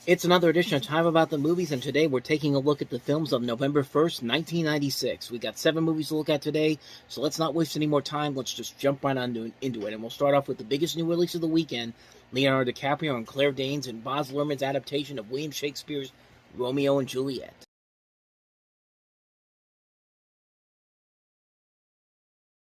It's another edition of Time About the Movies, and today we're taking a look at the films of November 1st, 1996. We got 7 movies to look at today, so let's not waste any more time. Let's just jump right on into it. And we'll start off with the biggest new release of the weekend, Leonardo DiCaprio and Claire Danes and Baz Luhrmann's adaptation of William Shakespeare's Romeo and Juliet.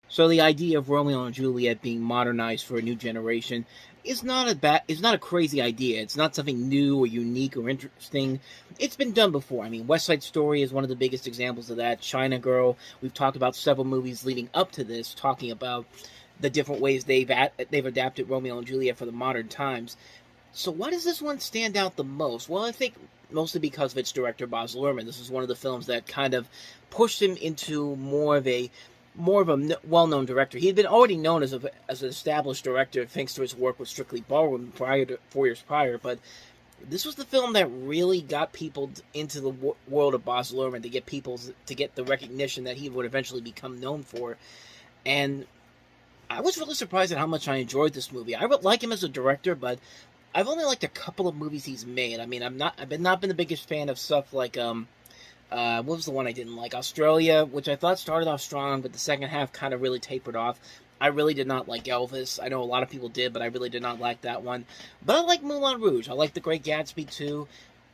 So the idea of Romeo and Juliet being modernized for a new generation is not a crazy idea. It's not something new or unique or interesting. It's been done before. I mean, West Side Story is one of the biggest examples of that. China Girl. We've talked about several movies leading up to this, talking about the different ways they've adapted Romeo and Juliet for the modern times. So why does this one stand out the most? Well, I think mostly because of its director, Baz Luhrmann. This is one of the films that kind of pushed him into more of a well-known director. He had been already known as an established director thanks to his work with Strictly Ballroom 4 years prior, but this was the film that really got people into the world of Baz Luhrmann, to get the recognition that he would eventually become known for. And I was really surprised at how much I enjoyed this movie. I would like him as a director, but I've only liked a couple of movies he's made. I mean, I've not been the biggest fan of stuff like what was the one I didn't like? Australia, which I thought started off strong, but the second half kind of really tapered off. I really did not like Elvis. I know a lot of people did, but I really did not like that one. But I like Moulin Rouge. I like The Great Gatsby, too.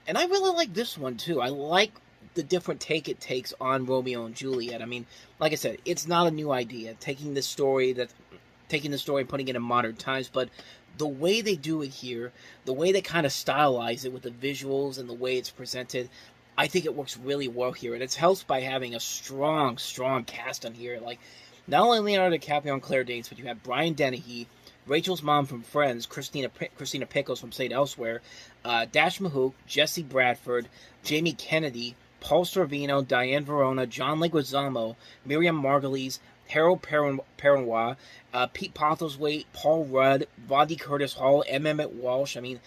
And I really like this one, too. I like the different take it takes on Romeo and Juliet. I mean, like I said, it's not a new idea. Taking the story and putting it in modern times, but the way they do it here, the way they kind of stylize it with the visuals and the way it's presented, I think it works really well here, and it's helped by having a strong cast on here. Like, not only Leonardo DiCaprio and Claire Danes, but you have Brian Dennehy, Rachel's mom from Friends, Christina Pickles from Say It Elsewhere, Dash Mahook, Jesse Bradford, Jamie Kennedy, Paul Sorvino, Diane Verona, John Leguizamo, Miriam Margolyes, Harold Perrineau, Pete Postlethwaite, Paul Rudd, Vaughn Curtis Hall, M. Emmett Walsh. I mean,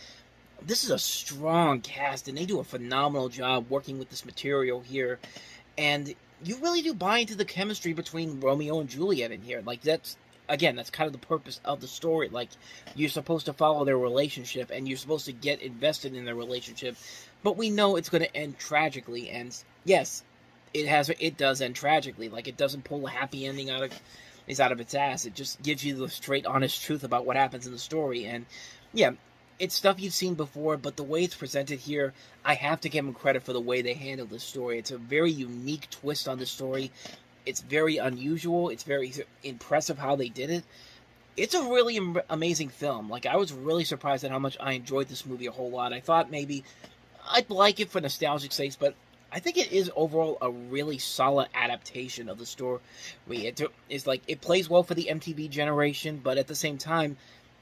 this is a strong cast, and they do a phenomenal job working with this material here. And you really do buy into the chemistry between Romeo and Juliet in here. Like, that's kind of the purpose of the story. Like, you're supposed to follow their relationship, and you're supposed to get invested in their relationship. But we know it's going to end tragically, and yes, it does end tragically. Like, it doesn't pull a happy ending out of its ass. It just gives you the straight, honest truth about what happens in the story. And yeah, it's stuff you've seen before, but the way it's presented here, I have to give them credit for the way they handled this story. It's a very unique twist on the story. It's very unusual. It's very impressive how they did it. It's a really amazing film. Like, I was really surprised at how much I enjoyed this movie a whole lot. I thought maybe I'd like it for nostalgic sakes, but I think it is overall a really solid adaptation of the story. It plays well for the MTV generation, but at the same time,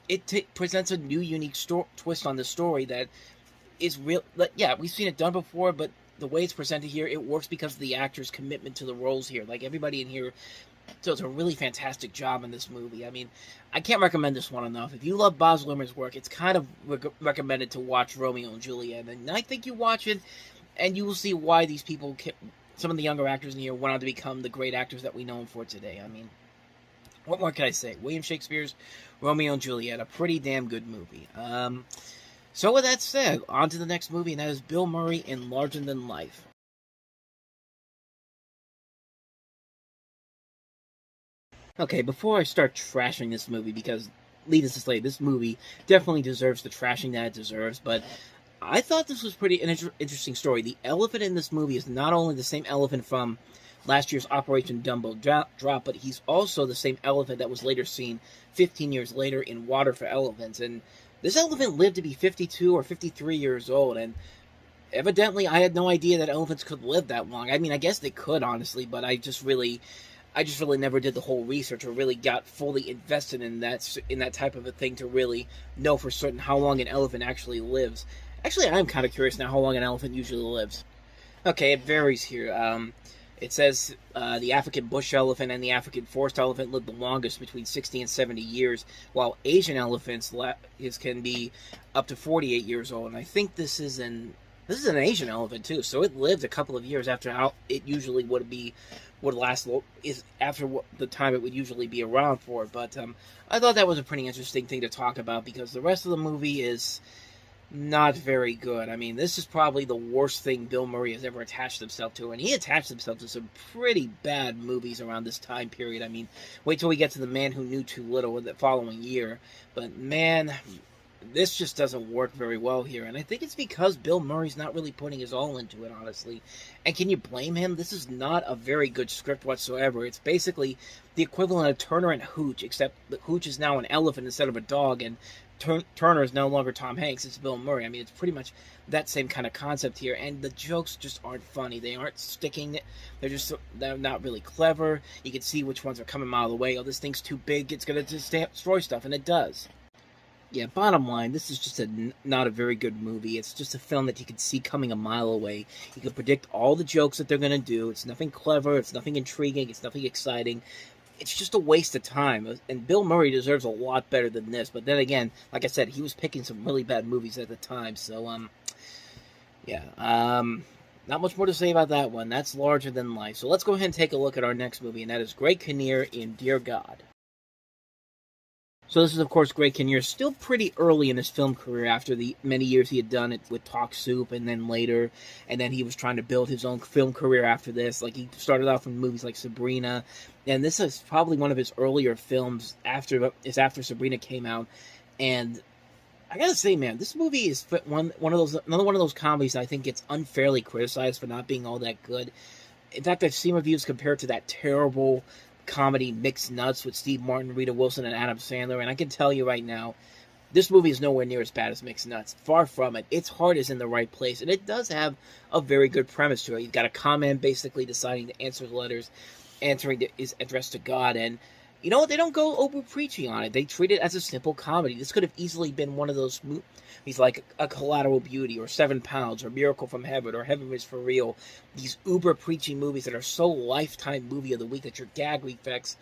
it presents a new, unique twist on the story that is real. Yeah, we've seen it done before, but the way it's presented here, it works because of the actors' commitment to the roles here. Like, everybody in here does a really fantastic job in this movie. I mean, I can't recommend this one enough. If you love Baz Luhrmann's work, it's kind of recommended to watch Romeo and Juliet. And I think you watch it, and you will see why these people, some of the younger actors in here, went on to become the great actors that we know them for today. I mean, what more can I say? William Shakespeare's Romeo and Juliet, a pretty damn good movie. So with that said, on to the next movie, and that is Bill Murray in Larger Than Life. Okay, before I start trashing this movie, because needless to say, this movie definitely deserves the trashing that it deserves, but I thought this was an interesting story. The elephant in this movie is not only the same elephant from last year's Operation Dumbo Drop, but he's also the same elephant that was later seen 15 years later in Water for Elephants. And this elephant lived to be 52 or 53 years old, and evidently I had no idea that elephants could live that long. I mean, I guess they could, honestly, but I just really never did the whole research or really got fully invested in that type of a thing to really know for certain how long an elephant actually lives. Actually, I'm kind of curious now how long an elephant usually lives. Okay, it varies here. It says the African bush elephant and the African forest elephant live the longest, between 60 and 70 years, while Asian elephants can be up to 48 years old. And I think this is an Asian elephant too, so it lived a couple of years after how it usually would last after the time it would usually be around for. But I thought that was a pretty interesting thing to talk about, because the rest of the movie is Not very good. I mean, this is probably the worst thing Bill Murray has ever attached himself to, and he attached himself to some pretty bad movies around this time period. I mean, wait till we get to The Man Who Knew Too Little the following year. But man, this just doesn't work very well here, and I think it's because Bill Murray's not really putting his all into it, honestly. And can you blame him? This is not a very good script whatsoever. It's basically the equivalent of Turner and Hooch, except that Hooch is now an elephant instead of a dog, and Turner is no longer Tom Hanks, it's Bill Murray. I mean, it's pretty much that same kind of concept here, and the jokes just aren't funny. They aren't sticking. They're not really clever. You can see which ones are coming a mile away. Oh, this thing's too big. It's going to destroy stuff, and it does. Yeah, bottom line, this is just not a very good movie. It's just a film that you can see coming a mile away. You can predict all the jokes that they're going to do. It's nothing clever. It's nothing intriguing. It's nothing exciting. It's just a waste of time. And Bill Murray deserves a lot better than this. But then again, like I said, he was picking some really bad movies at the time. So, yeah. Not much more to say about that one. That's larger than life. So let's go ahead and take a look at our next movie, and that is Greg Kinnear in Dear God. So this is, of course, Greg Kinnear, still pretty early in his film career after the many years he had done it with Talk Soup and then later. And then he was trying to build his own film career after this. Like, he started off in movies like Sabrina. And this is probably one of his earlier films after Sabrina came out. And I gotta say, man, this movie is another one of those comedies that I think gets unfairly criticized for not being all that good. In fact, I've seen reviews compared to that terrible comedy Mixed Nuts with Steve Martin, Rita Wilson, and Adam Sandler, and I can tell you right now, this movie is nowhere near as bad as Mixed Nuts. Far from it. Its heart is in the right place, and it does have a very good premise to it. You've got a con man basically deciding to answer letters, is addressed to God, and you know what? They don't go over preaching on it. They treat it as a simple comedy. This could have easily been one of those movies like A Collateral Beauty or 7 Pounds or Miracle from Heaven or Heaven is for Real. These uber preaching movies that are so Lifetime movie of the week that your gag reflex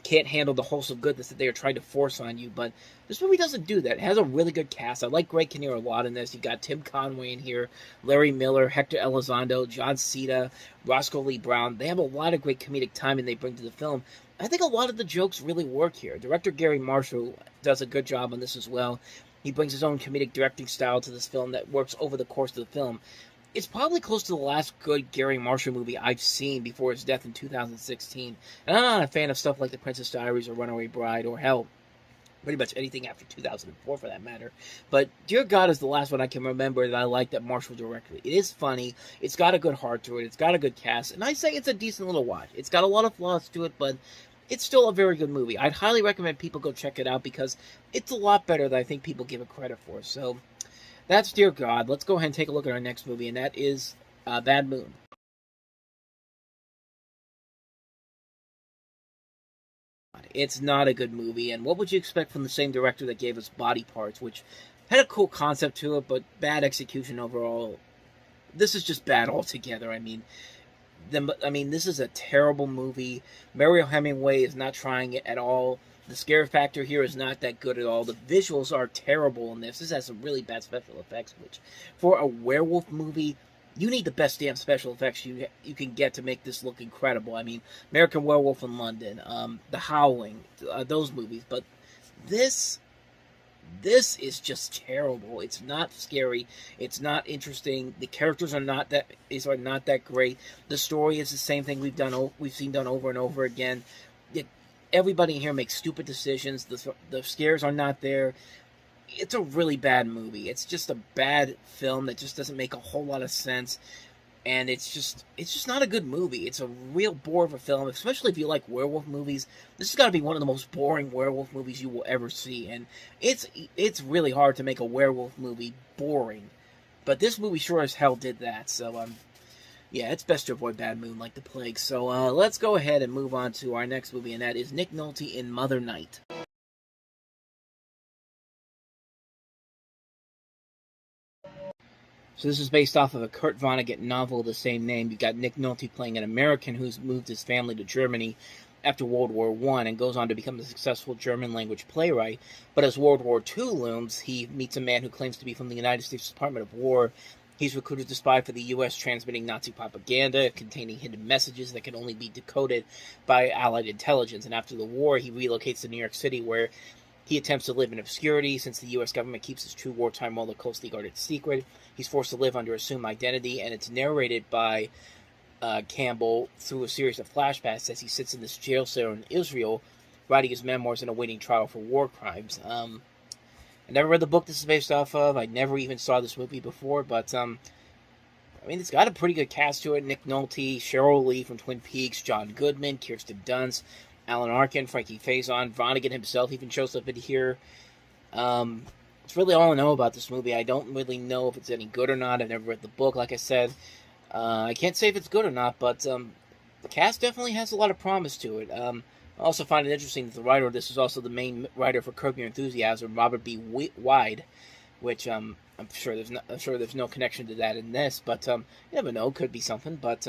can't handle the wholesome goodness that they are trying to force on you. But this movie doesn't do that. It has a really good cast. I like Greg Kinnear a lot in this. You got Tim Conway in here, Larry Miller, Hector Elizondo, John Cena, Roscoe Lee Brown. They have a lot of great comedic timing they bring to the film. I think a lot of the jokes really work here. Director Gary Marshall does a good job on this as well. He brings his own comedic directing style to this film that works over the course of the film. It's probably close to the last good Gary Marshall movie I've seen before his death in 2016. And I'm not a fan of stuff like The Princess Diaries or Runaway Bride or hell, pretty much anything after 2004 for that matter. But Dear God is the last one I can remember that I like that Marshall directed. It is funny. It's got a good heart to it. It's got a good cast. And I say it's a decent little watch. It's got a lot of flaws to it, but it's still a very good movie. I'd highly recommend people go check it out because it's a lot better than I think people give it credit for. So that's Dear God. Let's go ahead and take a look at our next movie, and that is Bad Moon. It's not a good movie, and what would you expect from the same director that gave us Body Parts, which had a cool concept to it, but bad execution overall. This is just bad altogether. I mean, this is a terrible movie. Mariel Hemingway is not trying it at all. The scare factor here is not that good at all. The visuals are terrible in this. This has some really bad special effects, which, for a werewolf movie, you need the best damn special effects you can get to make this look incredible. I mean, American Werewolf in London, The Howling, those movies. But this is just terrible. It's not scary. It's not interesting. The characters are not that great. The story is the same thing we've seen done over and over again. Everybody in here makes stupid decisions. The scares are not there. It's a really bad movie. It's just a bad film that just doesn't make a whole lot of sense. And it's just not a good movie. It's a real bore of a film, especially if you like werewolf movies. This has got to be one of the most boring werewolf movies you will ever see. And it's really hard to make a werewolf movie boring. But this movie sure as hell did that. So, yeah, it's best to avoid Bad Moon like the plague. So, let's go ahead and move on to our next movie, and that is Nick Nolte in Mother Night. So this is based off of a Kurt Vonnegut novel of the same name. You've got Nick Nolte playing an American who's moved his family to Germany after World War I and goes on to become a successful German-language playwright. But as World War II looms, he meets a man who claims to be from the United States Department of War. He's recruited to spy for the U.S., transmitting Nazi propaganda containing hidden messages that can only be decoded by Allied intelligence. And after the war, he relocates to New York City, where He attempts to live in obscurity since the U.S. government keeps his true wartime role a closely guarded secret. He's forced to live under assumed identity, and it's narrated by Campbell through a series of flashbacks as he sits in this jail cell in Israel, writing his memoirs and awaiting trial for war crimes. I never read the book this is based off of. I never even saw this movie before, but I mean, it's got a pretty good cast to it. Nick Nolte, Cheryl Lee from Twin Peaks, John Goodman, Kirsten Dunst, Alan Arkin, Frankie Faison, Vonnegut himself even shows up in here. It's really all I know about this movie. I don't really know if it's any good or not. I've never read the book, like I said. I can't say if it's good or not, but the cast definitely has a lot of promise to it. I also find it interesting that the writer of this is also the main writer for Curb Your Enthusiasm, Robert B. Wide, which I'm sure there's no connection to that in this, but you never know, could be something. But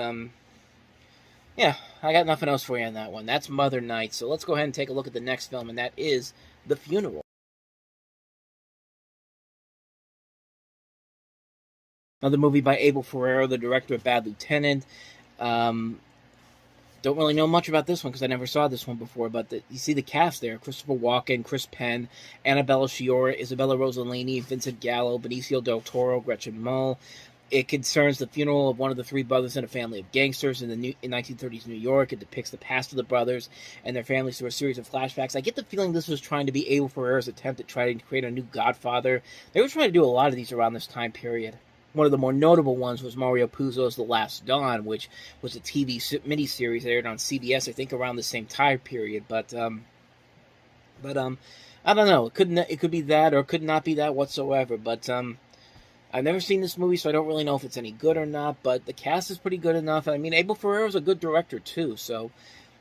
yeah, I got nothing else for you on that one. That's Mother Night. So let's go ahead and take a look at the next film, and that is The Funeral. Another movie by Abel Ferrara, the director of Bad Lieutenant. Don't really know much about this one because I never saw this one before, but you see the cast there. Christopher Walken, Chris Penn, Annabella Sciorra, Isabella Rossellini, Vincent Gallo, Benicio del Toro, Gretchen Mol. It concerns the funeral of one of the three brothers in a family of gangsters in 1930s New York. It depicts the past of the brothers and their families through a series of flashbacks. I get the feeling this was trying to be Abel Ferrara's attempt at trying to create a new Godfather. They were trying to do a lot of these around this time period. One of the more notable ones was Mario Puzo's The Last Dawn, which was a TV miniseries that aired on CBS, I think, around the same time period. But I don't know. It could be that, or it could not be that whatsoever. But I've never seen this movie, so I don't really know if it's any good or not. But the cast is pretty good enough. I mean, Abel Ferrara's a good director too, so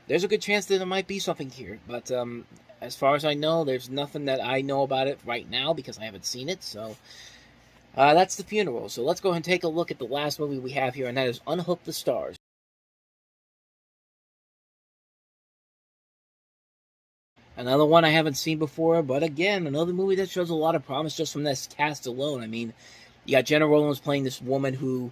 there's a good chance that there might be something here. But as far as I know, there's nothing that I know about it right now because I haven't seen it. So. That's The Funeral. So let's go ahead and take a look at the last movie we have here, and that is Unhook the Stars. Another one I haven't seen before, but again, another movie that shows a lot of promise just from this cast alone. I mean, you got Jenna Rollins playing this woman who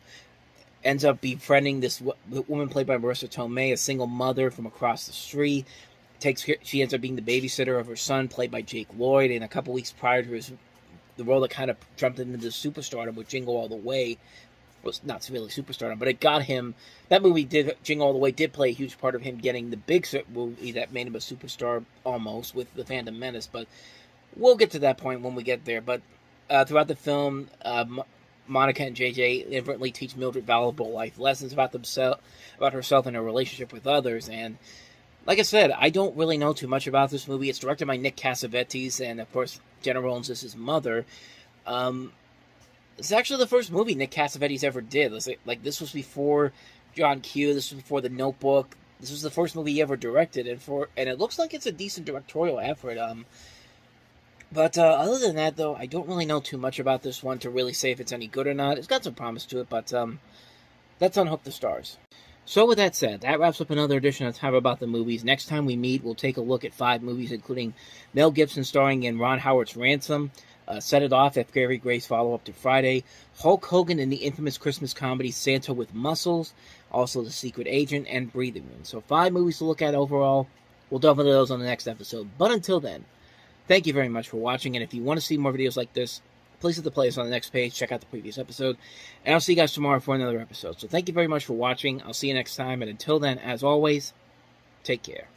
ends up befriending this woman played by Marissa Tomei, a single mother from across the street. She ends up being the babysitter of her son, played by Jake Lloyd, and a couple weeks prior to the role that kind of jumped into the superstardom with Jingle All the Way was not really superstardom, but it got him. That movie Jingle All the Way did play a huge part of him getting the big movie that made him a superstar almost with The Phantom Menace. But we'll get to that point when we get there. But throughout the film, Monica and JJ inadvertently teach Mildred valuable life lessons about herself and her relationship with others. And like I said, I don't really know too much about this movie. It's directed by Nick Cassavetes, and of course, Jenna Rollins is his mother. It's actually the first movie Nick Cassavetes ever did. This was before John Q. This was before The Notebook. This was the first movie he ever directed, and it looks like it's a decent directorial effort. But other than that, though, I don't really know too much about this one to really say if it's any good or not. It's got some promise to it, but that's Unhook the Stars. So with that said, that wraps up another edition of Time About the Movies. Next time we meet, we'll take a look at 5 movies, including Mel Gibson starring in Ron Howard's Ransom, Set It Off, F. Gary Gray's follow-up to Friday, Hulk Hogan in the infamous Christmas comedy Santa with Muscles, also The Secret Agent, and Breathing Room. So 5 movies to look at overall. We'll delve into those on the next episode. But until then, thank you very much for watching, and if you want to see more videos like this, please hit the playlist on the next page, check out the previous episode, and I'll see you guys tomorrow for another episode. So thank you very much for watching. I'll see you next time, and until then, as always, take care.